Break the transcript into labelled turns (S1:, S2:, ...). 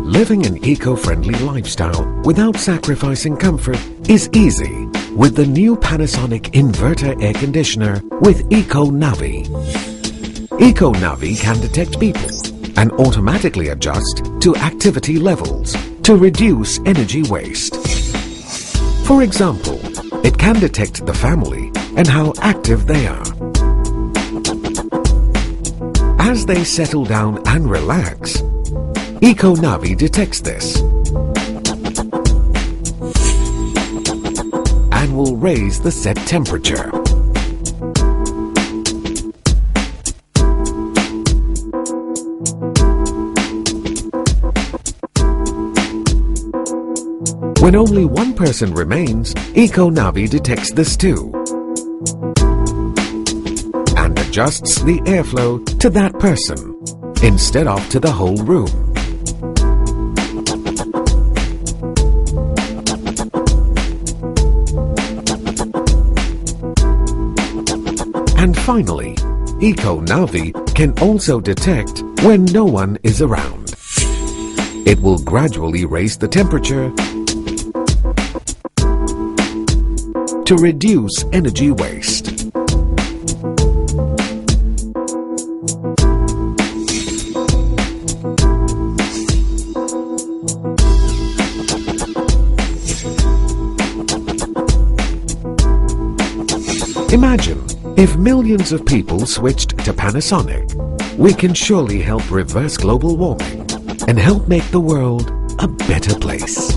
S1: Living an eco-friendly lifestyle without sacrificing comfort is easy with the new Panasonic Inverter air conditioner with Eco Navi. Eco Navi can detect people and automatically adjust to activity levels to reduce energy waste. For example, it can detect the family and how active they are. As they settle down and relax, Eco Navi detects this and will raise the set temperature. When only one person remains, Eco Navi detects this too and adjusts the airflow to that person instead of to the whole room. And finally, Eco Navi can also detect when no one is around. It will gradually raise the temperature to reduce energy waste. Imagine if millions of people switched to Panasonic. We can surely help reverse global warming and help make the world a better place.